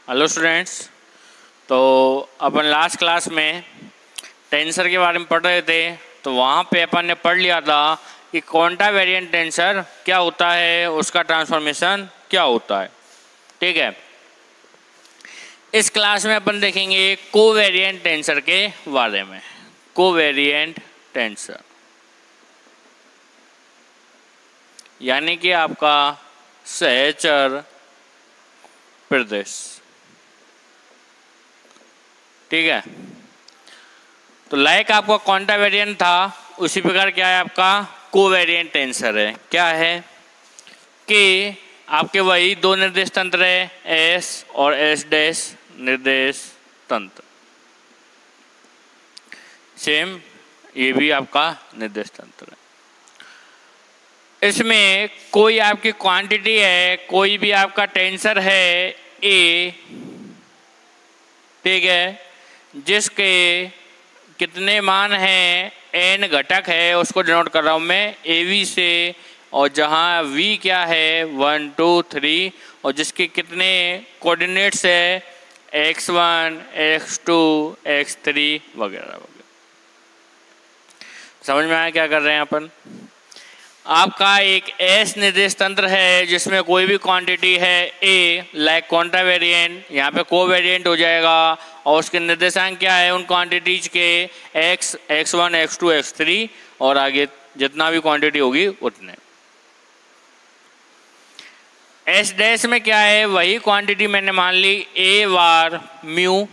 Hello students. तो अपन last class में tensor के बारे में पढ़ रहे थे। तो वहाँ पे अपन ने पढ़ लिया था कि क्वांटा वेरिएंट टेंसर क्या होता है, उसका ट्रांसफॉर्मेशन क्या होता है। ठीक है, इस क्लास में अपन देखेंगे कोवेरिएंट टेंसर के बारे में। कोवेरिएंट टेंसर यानी कि आपका सहचर प्रदेश। ठीक है, तो लाइक आपका क्वांटा वेरिएंट था, उसी प्रकार क्या है आपका कोवेरिएंट टेंसर है। क्या है कि आपके वही दो निर्देश तंत्र है, एस और एस डैश निर्देश तंत्र। सेम ये भी आपका निर्देश तंत्र है। इसमें कोई आपकी क्वांटिटी है, कोई भी आपका टेंसर है ए, ठीक है, जिसके कितने मान हैं, एन घटक है, उसको डिनोट कर रहा हूँ मैं ए वी से। और जहाँ वी क्या है 1 2 3, और जिसके कितने कोऑर्डिनेट्स है x1 x2 x3 वगैरह वगैरह। समझ में आया क्या कर रहे हैं अपन। आपका एक एस निर्देश तंत्र है जिसमें कोई भी क्वांटिटी है ए, लाइक क्वांटा वेरिएंट, यहाँ पे कोवेरिएंट हो जाएगा। और उसके निर्देशांक क्या है उन क्वांटिटीज के x, x1 x2 x3 और आगे जितना भी क्वांटिटी होगी उतने। एस डैश में क्या है, वही क्वांटिटी मैंने मान ली ए बार म्यू।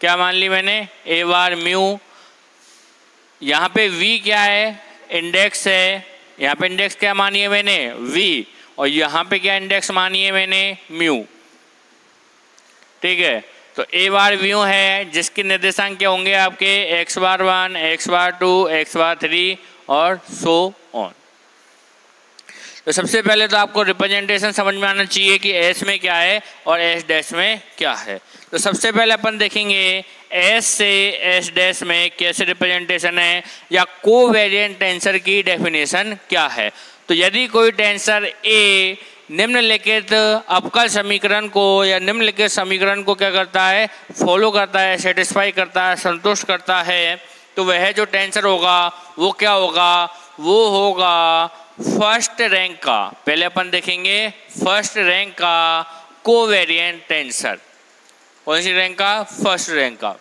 क्या मान ली मैंने, ए बार म्यू। यहाँ पे वी क्या है, इंडेक्स है। यहाँ पे इंडेक्स क्या मानी है मैंने, v, और यहाँ पे क्या इंडेक्स मानी है मैंने, म्यू। ठीक है, तो a बार म्यू है जिसके निर्देशांक क्या होंगे आपके x bar 1 x bar 2 x bar 3 और सो ऑन। तो सबसे पहले तो आपको रिप्रेजेंटेशन समझ में आना चाहिए कि s में क्या है और s डैश में क्या है। तो सबसे पहले अपन देखेंगे s से s डैश में कैसे रिप्रेजेंटेशन है या कोवेरिएंट टेंसर की डेफिनेशन क्या है। तो यदि कोई टेंसर a निम्नलिखित अवकल समीकरण को या निम्नलिखित समीकरण को क्या करता है, फॉलो करता है, सेटिस्फाई करता है, संतुष्ट करता है, तो वह जो टेंसर होगा वो क्या होगा, वो होगा फर्स्ट रैंक का। पहले अपन देखेंगे फर्स्ट रैंक का कोवेरिएंट टेंसर। कौन सी रैंक का, फर्स्ट रैंक का।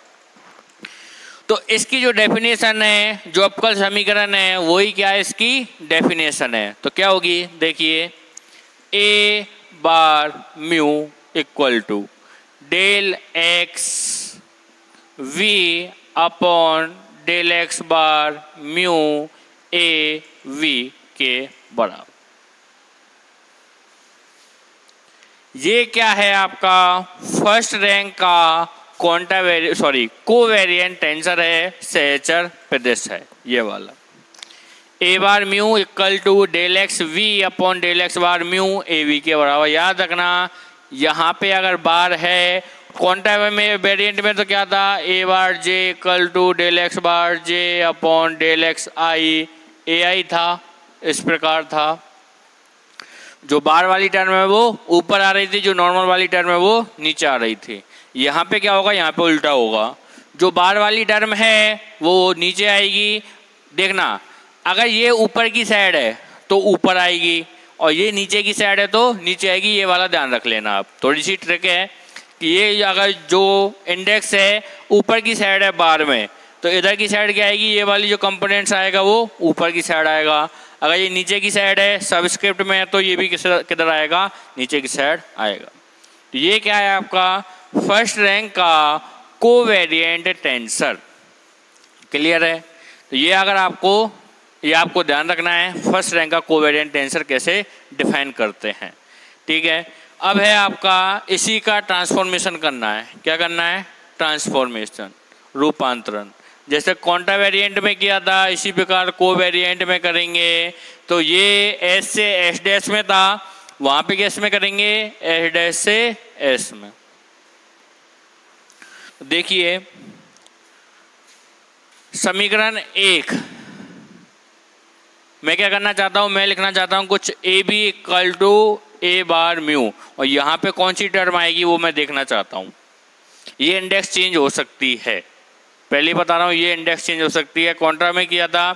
तो इसकी जो डेफिनेशन है, जो अवकल समीकरण है, वही क्या है, इसकी डेफिनेशन है। तो क्या होगी देखिए, A bar mu equal to del x we upon del x bar mu A v के बराबर। ये क्या है आपका फर्स्ट रैंक का कोवेरिएंट टेंसर है, सहचर प्रदेश है ये वाला। A bar mu equal to del x we upon del x bar mu A v के बराबर। याद रखना यहाँ पे अगर बार है क्वांटा में वेरिएंट में तो क्या था, A bar j equal to del x bar j upon del x i A i था, इस प्रकार था। जो बार वाली टर्म है वो ऊपर आ रही थी, जो नॉर्मल वाली टर्म है वो नीचे आ रही थी। यहाँ पे क्या होगा, यहाँ पे उल्टा होगा। जो बार वाली टर्म है वो नीचे आएगी। देखना, अगर ये ऊपर की साइड है तो ऊपर आएगी, और ये नीचे की साइड है तो नीचे आएगी। ये वाला ध्यान रख लेना आप। थोड़ी सी ट्रिक है कि ये अगर जो इंडेक्स है ऊपर की साइड है बार में, तो इधर की साइड क्या आएगी, ये वाली जो कंपोनेंट्स आएगा वो ऊपर की साइड आएगा। अगर ये नीचे की साइड है सबस्क्रिप्ट में, तो ये भी किधर आएगा, नीचे की साइड आएगा। तो ये क्या है आपका फर्स्ट रैंक का कोवेरिएंट टेंसर। क्लियर है। तो ये अगर आपको ध्यान रखना है फर्स्ट रैंक का कोवेरिएंट टेंसर कैसे डिफाइन करते हैं। ठीक है, अब है आपका इसी का ट्रांसफॉर्मेशन करना है। क्या करना है, ट्रांसफॉर्मेशन, रूपांतरण। जैसे क्वांटा वेरिएंट में किया था, इसी प्रकार कोवेरिएंट में करेंगे। तो ये एस से एस डैश में था, वहां पे किस में करेंगे, एस डैश से एस में। देखिए समीकरण 1 मैं क्या करना चाहता हूं, मैं लिखना चाहता हूं कुछ A B equal to A bar mu, और यहाँ पे कौन सी टर्म आएगी वो मैं देखना चाहता हूँ। ये इंडेक्स चेंज हो सकती है, पहले बता रहा हूँ ये इंडेक्स चेंज हो सकती है। कॉन्ट्रा में किया था,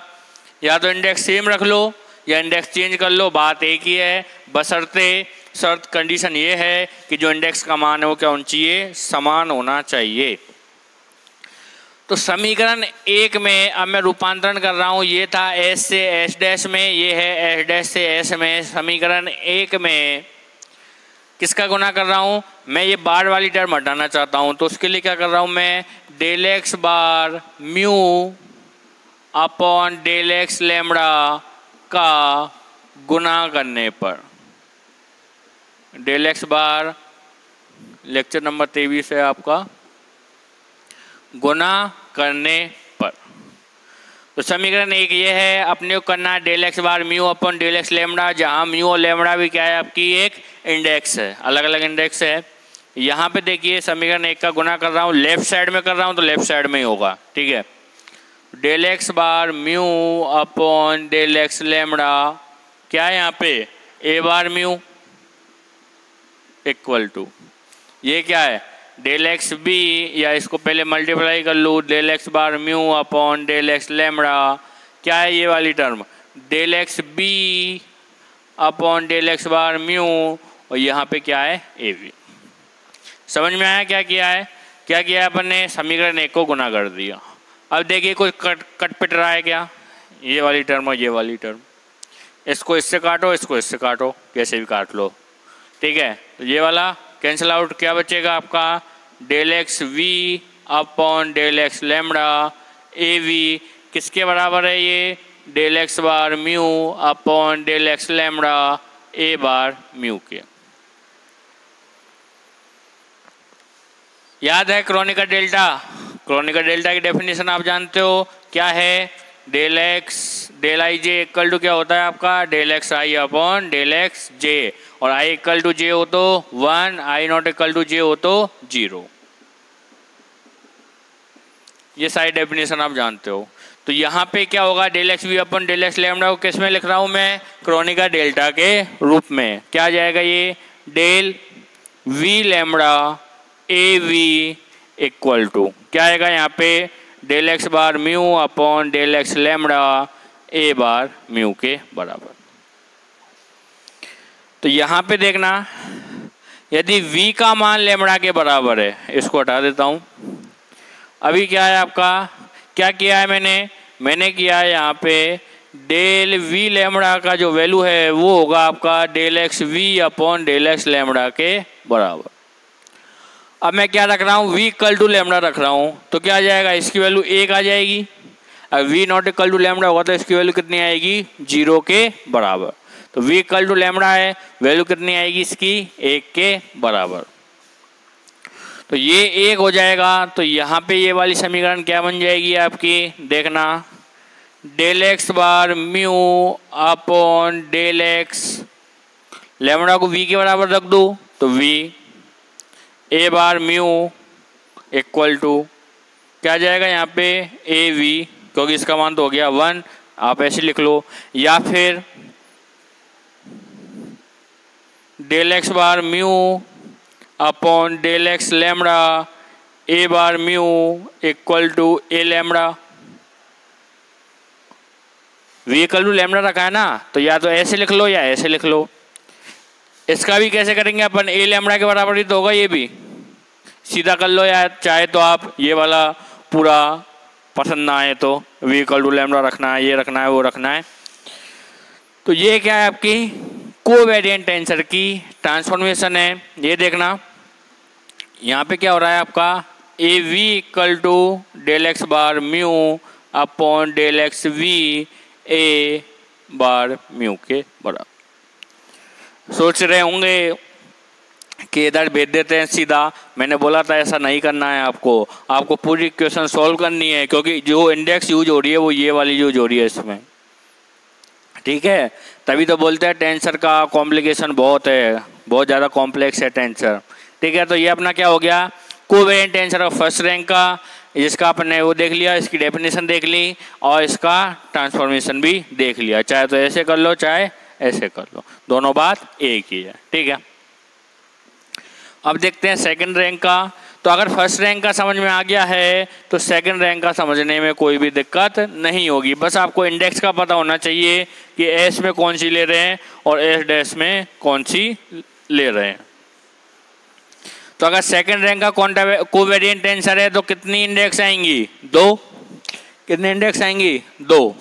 या तो इंडेक्स सेम रख लो या इंडेक्स चेंज कर लो, बात एक ही है, बशर्ते शर्त कंडीशन ये है कि जो इंडेक्स का मान है वो क्या होना चाहिए, समान होना चाहिए। तो समीकरण 1 में अब मैं रूपांतरण कर रहा हूँ, ये था एस से एस डैश में, ये है एस डैश से एस में। समीकरण 1 में किसका गुना कर रहा हूँ मैं, ये बार वाली टर्म हटाना चाहता हूँ, तो उसके लिए क्या कर रहा हूँ मैं, del x bar mu upon del x lambda का गुना करने पर, del x bar lecture number 23 है आपका, गुना करने पर। तो समीकरण 1 ये है, अपने को करना है del x bar mu upon del x lambda, जहाँ म्यू और लैम्बडा भी क्या है आपकी एक इंडेक्स है, अलग अलग इंडेक्स है। यहाँ पे देखिए समीकरण 1 का गुना कर रहा हूँ, लेफ्ट साइड में कर रहा हूँ तो लेफ्ट साइड में ही होगा, ठीक है। Del x bar mu upon del x lambda क्या है यहाँ पे, A bar mu equal to, ये क्या है डेल एक्स बी, या इसको पहले मल्टीप्लाई कर लूँ, del x bar mu upon del x lambda क्या है ये वाली term, del x b upon del x bar mu, और यहाँ पे क्या है ए बी। समझ में आया क्या किया है, क्या किया है अपन ने, समीकरण 1 को गुना कर दिया। अब देखिए कोई कट पिट रहा है क्या, ये वाली टर्म और ये वाली टर्म, इसको इससे काटो, इसको इससे काटो, कैसे भी काट लो, ठीक है। तो ये वाला कैंसिल आउट, क्या बचेगा आपका, del x we upon del x lambda A V किसके बराबर है ये, del x bar mu upon del x lambda A bar mu के। याद है क्रोनिकर डेल्टा, क्रोनिकर डेल्टा की डेफिनेशन आप जानते हो क्या है, del X del I J equal to क्या होता है आपका, del x I upon del X J, और आई इक्वल टू जे हो तो 1, I not equal to J हो तो 0। ये सारी डेफिनेशन आप जानते हो। तो यहाँ पे क्या होगा, del x we upon del x lambda को किस में लिख रहा हूँ मैं, क्रोनिकर डेल्टा के रूप में। क्या आ जाएगा ये, del V lambda A V equal to क्या आएगा यहाँ पे, del x bar mu upon del x lambda A bar mu के बराबर। तो यहाँ पे देखना, यदि v का मान लैम्बडा के बराबर है, इसको हटा देता हूँ। अभी क्या है आपका, क्या किया है मैंने किया है यहाँ पे डेल v लैम्बडा का जो वैल्यू है वो होगा आपका del x we upon del x lambda के बराबर। अब मैं क्या रख रहा हूँ, v इक्वल टू लैम्बडा रख रहा हूँ, तो क्या आ जाएगा, इसकी वैल्यू 1 आ जाएगी। अब v not equal to lambda होगा तो इसकी वैल्यू कितनी आएगी, 0 के बराबर। तो v इक्वल टू लैम्बडा है, वैल्यू कितनी आएगी इसकी, 1 के बराबर। तो ये 1 हो जाएगा। तो यहाँ पे ये वाली समीकरण क्या बन जाएगी आपकी, देखना, del x bar mu upon del x lambda को v के बराबर रख दो तो v A bar mu equal to क्या आ जाएगा यहाँ पे, ए वी, क्योंकि इसका मान तो हो गया 1, आप ऐसे लिख लो, या फिर del x bar mu upon del x lambda A bar mu equal to A lambda. V equal to lambda रखा है ना, तो या तो ऐसे लिख लो या ऐसे लिख लो। इसका भी कैसे करेंगे अपन, ए लैम्बडा के बराबर ही तो होगा, ये भी सीधा कर लो, या चाहे तो आप ये वाला पूरा पसंद ना आए तो वी इक्वल टू लैम्बडा रखना है, ये रखना है, वो रखना है। तो ये क्या है आपकी कोवेरिएंट टेंसर की ट्रांसफॉर्मेशन है। ये देखना यहाँ पे क्या हो रहा है आपका, A V equal to del x bar mu upon del x V A bar mu के बराबर। सोच रहे होंगे कि इधर भेज देते हैं सीधा, मैंने बोला था ऐसा नहीं करना है, आपको पूरी इक्वेशन सॉल्व करनी है, क्योंकि जो इंडेक्स यूज हो रही है वो ये वाली यूज हो रही है इसमें, ठीक है। तभी तो बोलते हैं टेंसर का कॉम्प्लिकेशन बहुत है, बहुत ज़्यादा कॉम्प्लेक्स है टेंसर, ठीक है। तो ये अपना क्या हो गया, covariant tensor of first rank का, जिसका आपने वो देख लिया, इसकी डेफिनेशन देख ली और इसका ट्रांसफॉर्मेशन भी देख लिया। चाहे तो ऐसे कर लो चाहे ऐसे कर लो, दोनों बात एक ही है, ठीक है। अब देखते हैं सेकंड रैंक का। तो अगर फर्स्ट रैंक का समझ में आ गया है तो सेकंड रैंक का समझने में कोई भी दिक्कत नहीं होगी। बस आपको इंडेक्स का पता होना चाहिए कि एस में कौन सी ले रहे हैं और एस डैश में कौन सी ले रहे हैं। तो अगर सेकंड रैंक का कोवेरिएंट टेंसर है तो कितनी इंडेक्स आएंगी? 2। कितने इंडेक्स आएंगी? 2।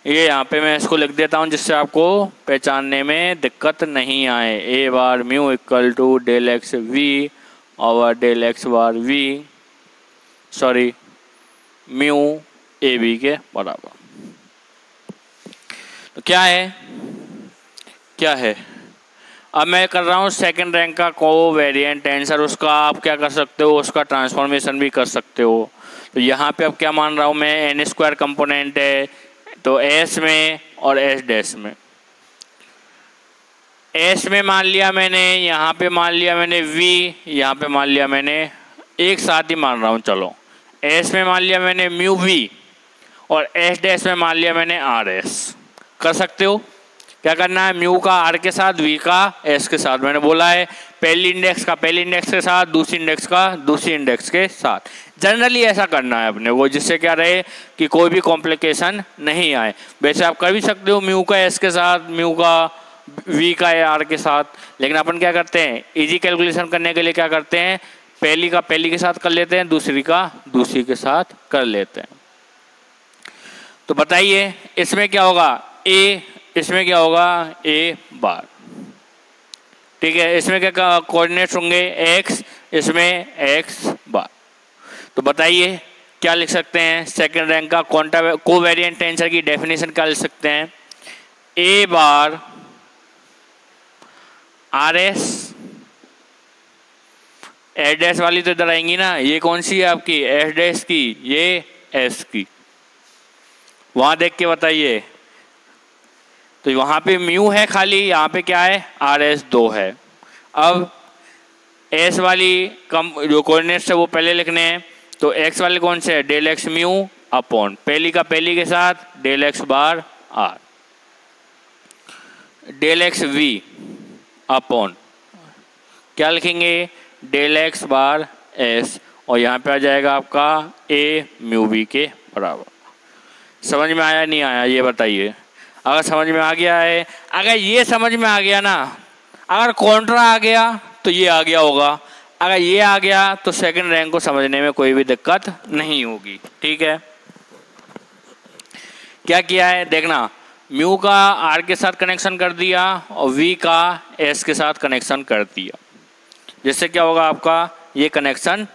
ये यहाँ पे मैं इसको लिख देता हूँ जिससे आपको पहचानने में दिक्कत नहीं आए। A bar mu equal to del x V और del x bar V, sorry mu A B के बराबर। तो क्या है, क्या है? अब मैं कर रहा हूँ सेकंड रैंक का कोवेरिएंट टेंसर। उसका आप क्या कर सकते हो, उसका ट्रांसफॉर्मेशन भी कर सकते हो। तो यहाँ पे अब क्या मान रहा हूँ मैं, एन स्क्वायर कंपोनेंट है तो एस में और एस डैश में। एस में मान लिया मैंने, यहाँ पे मान लिया मैंने वी, यहाँ पे मान लिया मैंने, एक साथ ही मान रहा हूँ। चलो एस में मान लिया मैंने म्यू वी और एस डैश में मान लिया मैंने आर एस। कर सकते हो। क्या करना है, म्यू का आर के साथ, वी का एस के साथ। मैंने बोला है पहली इंडेक्स का पहली इंडेक्स के साथ, दूसरी इंडेक्स का दूसरी इंडेक्स के साथ। जनरली ऐसा करना है अपने को, जिससे क्या रहे कि कोई भी कॉम्प्लिकेशन नहीं आए। वैसे आप कर भी सकते हो म्यू का एस के साथ, म्यू का वी का आर के साथ, लेकिन अपन क्या करते हैं, इजी कैलकुलेशन करने के लिए क्या करते हैं, पहली का पहली के साथ कर लेते हैं, दूसरी का दूसरी के साथ कर लेते हैं। तो बताइए इसमें क्या होगा, ए, इसमें क्या होगा ए बार, ठीक है। इसमें क्या कोऑर्डिनेट्स होंगे एक्स, इसमें एक्स बार। तो बताइए क्या लिख सकते हैं, सेकंड रैंक का कोवेरिएंट टेंसर की डेफिनेशन क्या लिख सकते हैं, ए बार आर एस, एस डैश वाली तो इधर आएंगी ना, ये कौन सी है आपकी एस डैश की, ये एस की, वहां देख के बताइए। तो वहां पे म्यू है खाली, यहाँ पे क्या है आर एस 2 है। अब एस वाली जो कोऑर्डिनेट्स है वो पहले लिखने हैं। तो एक्स वाले कौन से है, डेल एक्स म्यू अपॉन पहली का पहली के साथ del x bar R, del x we upon क्या लिखेंगे, डेल एक्स बार एस, और यहाँ पे आ जाएगा आपका ए म्यू वी के बराबर। समझ में आया नहीं आया ये बताइए। अगर समझ में आ गया है, अगर ये समझ में आ गया ना, अगर कॉन्ट्रा आ गया तो ये आ गया होगा, अगर ये आ गया तो सेकंड रैंक को समझने में कोई भी दिक्कत नहीं होगी, ठीक है। क्या किया है देखना, म्यू का आर के साथ कनेक्शन कर दिया और वी का एस के साथ कनेक्शन कर दिया, जिससे क्या होगा आपका ये कनेक्शन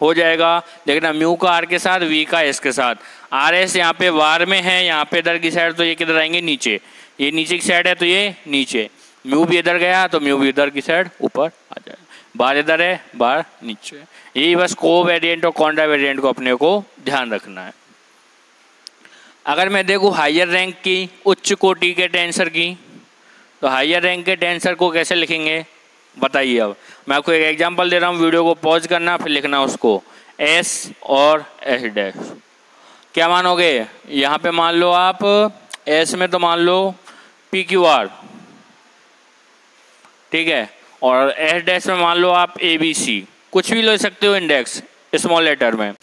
हो जाएगा। देखना म्यू का आर के साथ, वी का एस के साथ, आर एस यहाँ पे बार में है, यहाँ पे इधर की साइड, तो ये किधर आएंगे नीचे, ये नीचे की साइड है तो ये नीचे, म्यू भी इधर गया तो म्यू भी इधर की साइड ऊपर आ जाएगा, बार इधर है बार नीचे। यही बस कोवेरिएंट और कॉन्ट्रावेरिएंट को अपने को ध्यान रखना है। अगर मैं देखूँ हायर रैंक की, उच्च कोटि के टेंसर की, तो हायर रैंक के टेंसर को कैसे लिखेंगे बताइए। अब मैं आपको एक एग्जांपल दे रहा हूँ, वीडियो को पॉज करना फिर लिखना उसको, एस और एस डैश। क्या मानोगे, यहाँ पे मान लो आप एस में तो मान लो पी क्यू आर, ठीक है, और एस डैश में मान लो आप ए बी सी, कुछ भी ले सकते हो इंडेक्स स्मॉल लेटर में।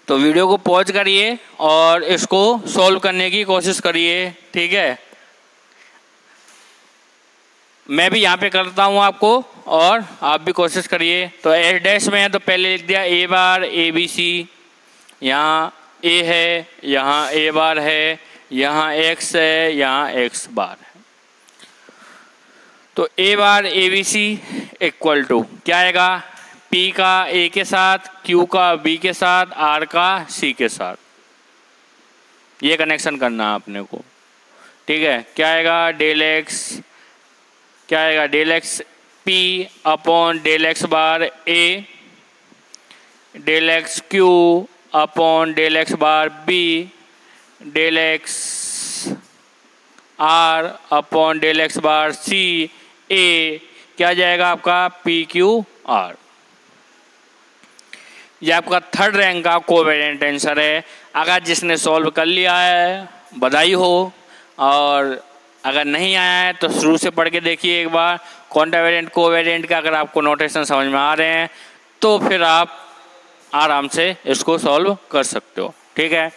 तो वीडियो को पॉज करिए और इसको सॉल्व करने की कोशिश करिए, ठीक है। मैं भी यहाँ पे करता हूँ आपको और आप भी कोशिश करिए। तो एस डैश में है तो पहले लिख दिया ए बार ए बी सी, यहाँ ए है, यहाँ ए बार है, यहाँ एक्स है, यहाँ एक्स बार है। तो A bar A B C equal to क्या आएगा, पी का ए के साथ, क्यू का बी के साथ, आर का सी के साथ, ये कनेक्शन करना है अपने को, ठीक है। क्या आएगा, डेल एक्स, क्या आएगा del X P upon del x bar A, del X Q upon del x bar B, del X R upon del x bar C A, क्या जाएगा आपका पी क्यू आर। ये आपका थर्ड रैंक का covariant tensor है। अगर जिसने solve कर लिया है बधाई हो, और अगर नहीं आया है तो शुरू से पढ़ के देखिए एक बार कॉन्ट्रावेरिएंट कोवेरिएंट का। अगर आपको नोटेशन समझ में आ रहे हैं तो फिर आप आराम से इसको सॉल्व कर सकते हो, ठीक है।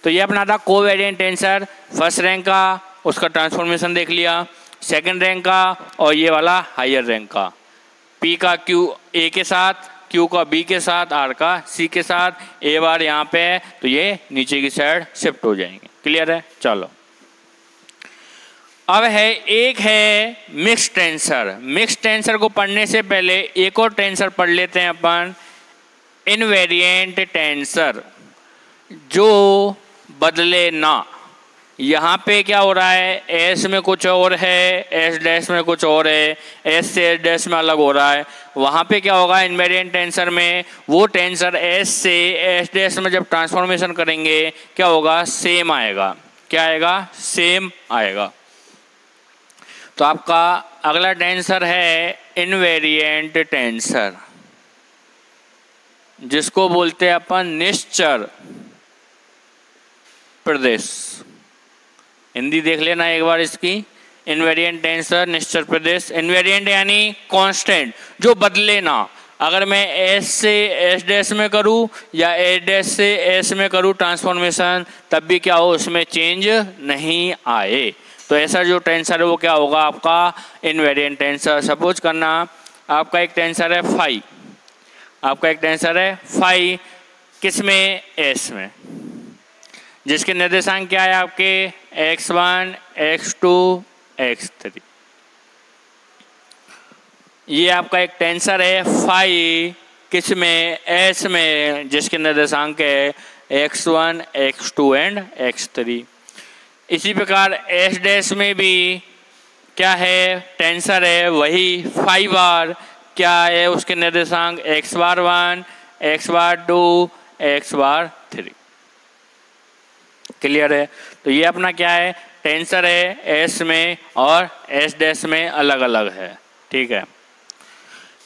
तो ये अपना था कोवेरिएंट टेंसर। फर्स्ट रैंक का उसका ट्रांसफॉर्मेशन देख लिया, सेकंड रैंक का और ये वाला हायर रैंक का, पी का क्यू ए के साथ, क्यू का बी के साथ, आर का सी के साथ, ए बार यहाँ पे है तो ये नीचे की साइड शिफ्ट हो जाएंगे। क्लियर है? चलो अब है एक है मिक्स टेंसर। मिक्स टेंसर को पढ़ने से पहले एक और टेंसर पढ़ लेते हैं अपन, इनवेरिएंट टेंसर, जो बदले ना। यहाँ पे क्या हो रहा है, एस में कुछ और है, एस डैश में कुछ और है, एस से एस डैश में अलग हो रहा है। वहाँ पे क्या होगा इनवेरिएंट टेंसर में, वो टेंसर एस से एस डैश में जब ट्रांसफॉर्मेशन करेंगे क्या होगा, सेम आएगा। क्या आएगा? सेम आएगा। तो आपका अगला टेंसर है इनवेरिएंट टेंसर, जिसको बोलते हैं अपन निश्चर प्रदेश। हिंदी देख लेना एक बार इसकी, इनवेरिएंट टेंसर निश्चर प्रदेश। इनवेरिएंट यानी कांस्टेंट, जो बदले ना। अगर मैं एस से एस डैश में करूँ या एस डैश से एस में करूँ ट्रांसफॉर्मेशन, तब भी क्या हो, उसमें चेंज नहीं आए। तो ऐसा जो टेंसर है वो क्या होगा आपका इनवेरिएंट टेंसर। सपोज करना आपका एक टेंसर है फाई, आपका एक टेंसर है फाई, किस में, एस में, जिसके निर्देशांक क्या है आपके x1, x2, x3। ये आपका एक टेंसर है फाई, किस में, एस में, जिसके निर्देशांक है x1, x2 एंड x3। इसी प्रकार एस डैश में भी क्या है, टेंसर है वही फाई बार, क्या है उसके निर्देशांक x bar 1, x bar 2, x bar 3। Clear है? तो ये अपना क्या है, टेंसर है एस में और एस डैश में अलग अलग है, ठीक है।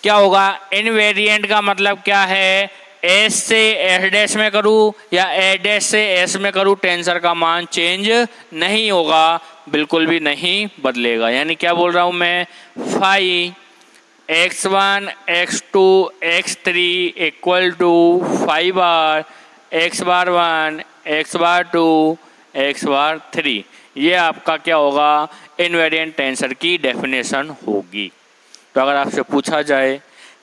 क्या होगा, इनवेरिएंट का मतलब क्या है, एस से एस डैश में करूँ या एस डैश से एस में करूँ, टेंसर का मान चेंज नहीं होगा, बिल्कुल भी नहीं बदलेगा। यानी क्या बोल रहा हूँ मैं, phi x1, x2, x3 equal to phi bar x bar 1, x bar 2, x bar 3। ये आपका क्या होगा, इनवेरिएंट टेंसर की डेफिनेशन होगी। तो अगर आपसे पूछा जाए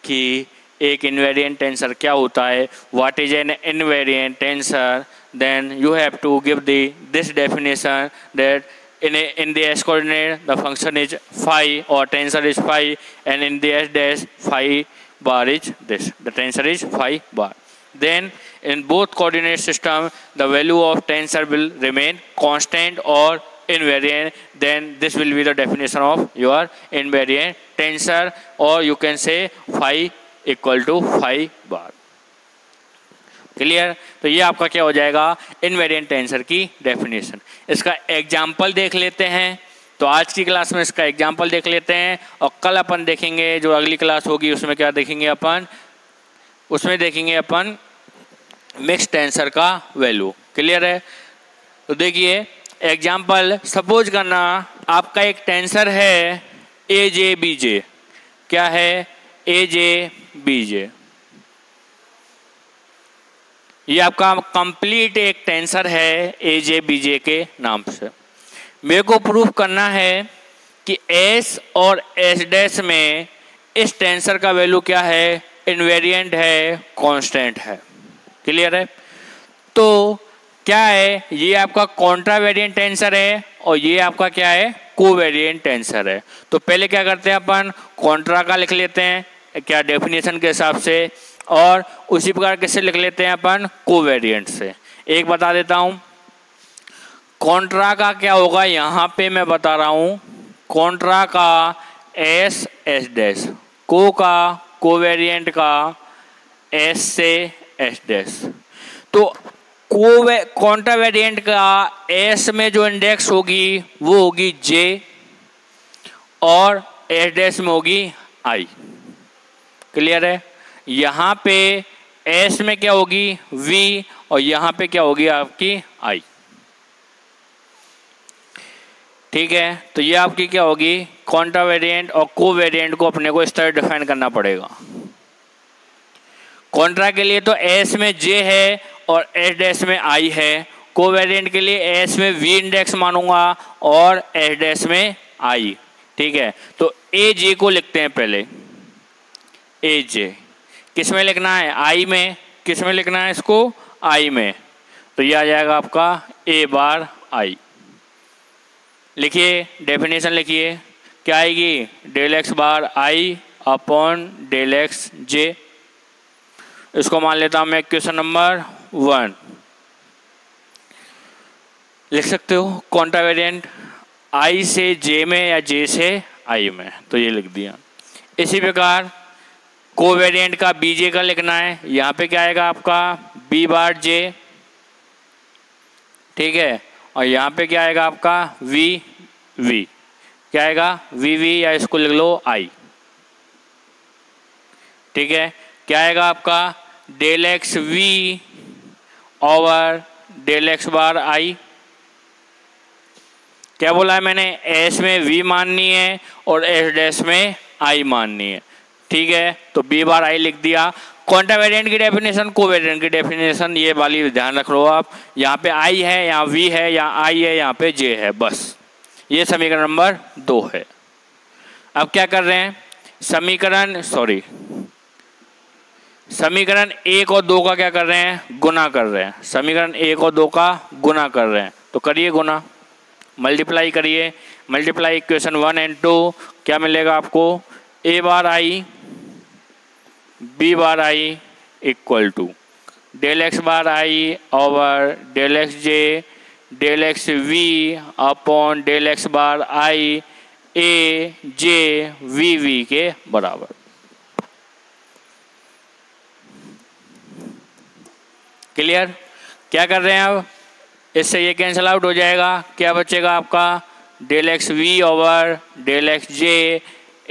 कि एक इनवेरिएंट टेंसर क्या होता है, what is an invariant tensor, then you have to give this definition that in the s coordinate the function is phi or tensor is phi, and in the s dash phi bar is this, the tensor is phi bar. Then in both coordinate system the value of tensor will remain constant or invariant, then this will be the definition of your invariant tensor, or you can say phi equal to phi bar. Clear? तो ये आपका क्या हो जाएगा, invariant tensor की definition. इसका example देख लेते हैं। तो आज की क्लास में इसका एग्जाम्पल देख लेते हैं, और कल अपन देखेंगे जो अगली क्लास होगी उसमें क्या देखेंगे अपन, उसमें देखेंगे अपन मिक्स टेंसर का वैल्यू। क्लियर है? तो देखिए एग्जाम्पल, सपोज करना आपका एक टेंसर है ए जे बी जे। क्या है? A J B J. ये आपका कंप्लीट एक टेंसर है ए जे बी जे के नाम से। मेरे को प्रूफ करना है कि एस और एस डैश में इस टेंसर का वैल्यू क्या है, इनवेरिएंट है, कांस्टेंट है। क्लियर है? तो क्या है, ये आपका कॉन्ट्रावेरिएंट टेंसर है और ये आपका क्या है, कोवेरिएंट टेंसर है। तो पहले क्या करते हैं अपन, कॉन्ट्रा का लिख लेते हैं क्या डेफिनेशन के हिसाब से, और उसी प्रकार किससे लिख लेते हैं अपन, कोवेरिएंट से। एक बता देता हूँ, कॉन्ट्रा का क्या होगा, यहाँ पे मैं बता रहा हूँ, कॉन्ट्रा का एस एस डैश, को का कोवेरिएंट का एस से एस डैश। तो कॉन्ट्रावेरिएंट का एस में जो इंडेक्स होगी वो होगी जे, और एस डैश में होगी आई। क्लियर है? यहाँ पे एस में क्या होगी वी और यहाँ पे क्या होगी आपकी आई। ठीक है, तो ये आपकी क्या होगी कॉन्ट्रावेरिएंट और कोवेरिएंट को अपने को इस तरह डिफाइन करना पड़ेगा। कॉन्ट्रा के लिए तो एस में जे है और एस डैश में आई है। कोवेरिएंट के लिए एस में वी इंडेक्स मानूंगा और एस डैश में आई। ठीक है, तो ए जे को लिखते हैं पहले। ए जे किस में लिखना है आई में, किस में लिखना है इसको आई में, तो ये आ जाएगा आपका ए बार आई। लिखिए डेफिनेशन लिखिए, क्या आएगी डेल एक्स बार आई अपॉन डेल एक्स जे। इसको मान लेता हूं मैं क्वेश्चन नंबर 1। लिख सकते हो कॉन्ट्रावेरिएंट आई से जे में या जे से आई में, तो ये लिख दिया। इसी प्रकार कोवेरिएंट का बीजे का लिखना है, यहाँ पे क्या आएगा आपका बी बार जे। ठीक है, और यहाँ पे क्या आएगा आपका वी वी, क्या आएगा वी वी या इसको लिख लो आई। ठीक है, क्या आएगा आपका del x V over del x bar I. क्या बोला है मैंने, एस में वी माननी है और एस डैश में आई माननी है। ठीक है, तो बी बार आई लिख दिया। कॉन्ट्रावेरिएंट की डेफिनेशन कोवेरिएंट की डेफिनेशन ये वाली ध्यान रख लो आप, यहाँ पे आई है, यहाँ वी है, यहाँ आई है, यहाँ पे जे है, बस ये समीकरण नंबर 2 है। अब क्या कर रहे हैं, समीकरण 1 और 2 का क्या कर रहे हैं, गुना कर रहे हैं। समीकरण 1 और 2 का गुना कर रहे हैं, तो करिए गुना, मल्टीप्लाई करिए। मल्टीप्लाई इक्वेशन 1 एंड 2, क्या मिलेगा आपको A bar I B bar I equal to del x bar I over del X J del x we upon del x bar I A J V V के बराबर। Clear, क्या कर रहे हैं अब, इससे ये कैंसिल आउट हो जाएगा, क्या बचेगा आपका del x V over del X J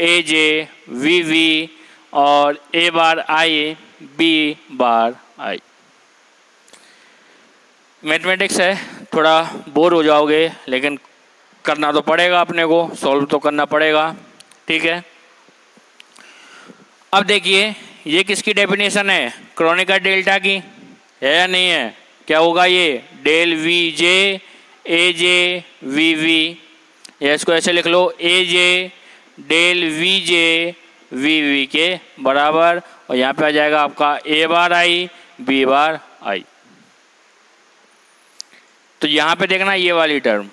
A J V V और A bar I B bar I. Mathematics है, थोड़ा बोर हो जाओगे लेकिन करना तो पड़ेगा, अपने को सॉल्व तो करना पड़ेगा। ठीक है, अब देखिए ये किसकी डेफिनेशन है, क्रोनिकर डेल्टा की है या नहीं है। क्या होगा ये del V J A J V V, या इसको ऐसे लिख लो A J del V J V V के बराबर, और यहाँ पे आ जाएगा आपका ए बार आई बी बार आई। तो यहाँ पे देखना ये वाली टर्म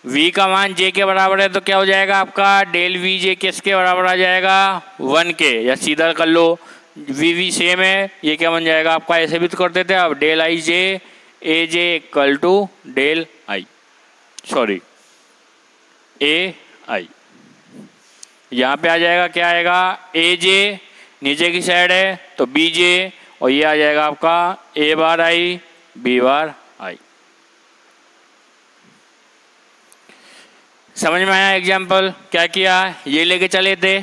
v का मान j के बराबर है, तो क्या हो जाएगा आपका डेल वी जे किसके बराबर आ जाएगा 1 के, या सीधा कर लो वी वी सेम है, ये क्या बन जाएगा आपका, ऐसे भी तो करते थे अब del I J A J equal to del I sorry A I. यहाँ पे आ जाएगा क्या आएगा ए जे, नीचे की साइड है तो बी जे, और ये आ जाएगा आपका ए बार आई बी बार आई। समझ में आया एग्जाम्पल, क्या किया ये लेके चले थे।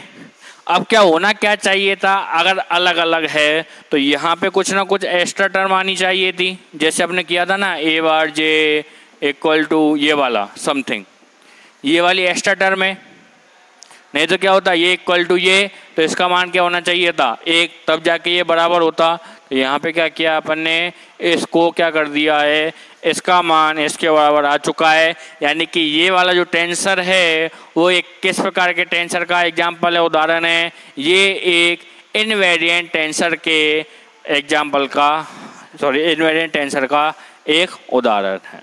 अब क्या होना क्या चाहिए था, अगर अलग अलग है तो यहाँ पे कुछ ना कुछ एक्स्ट्रा टर्म आनी चाहिए थी, जैसे आपने किया था ना ए बार जे इक्वल टू ये वाला समथिंग, ये वाली एक्स्ट्रा टर्म है। नहीं तो क्या होता ये इक्वल टू ये, तो इसका मान क्या होना चाहिए था 1, तब जाके ये बराबर होता। तो यहाँ पे क्या किया अपन ने, इसको क्या कर दिया है, इसका मान इसके बराबर आ चुका है। यानी कि ये वाला जो टेंसर है वो एक किस प्रकार के टेंसर का एग्जाम्पल है, उदाहरण है, ये एक इनवेरिएंट टेंसर के एग्जाम्पल का इनवेरिएंट टेंसर का एक उदाहरण है।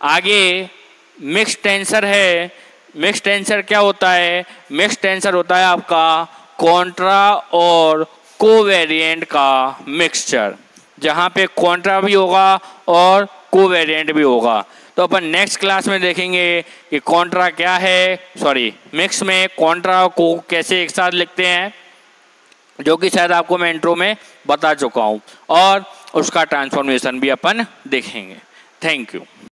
आगे मिक्स टेंसर है। मिक्स टेंसर क्या होता है, मिक्स टेंसर होता है आपका कॉन्ट्रा और कोवेरिएंट का मिक्सचर, जहाँ पे कॉन्ट्रा भी होगा और कोवेरिएंट भी होगा। तो अपन नेक्स्ट क्लास में देखेंगे कि कॉन्ट्रा क्या है, मिक्स में कॉन्ट्रा को कैसे एक साथ लिखते हैं, जो कि शायद आपको मैं इंट्रो में बता चुका हूँ, और उसका ट्रांसफॉर्मेशन भी अपन देखेंगे। Thank you.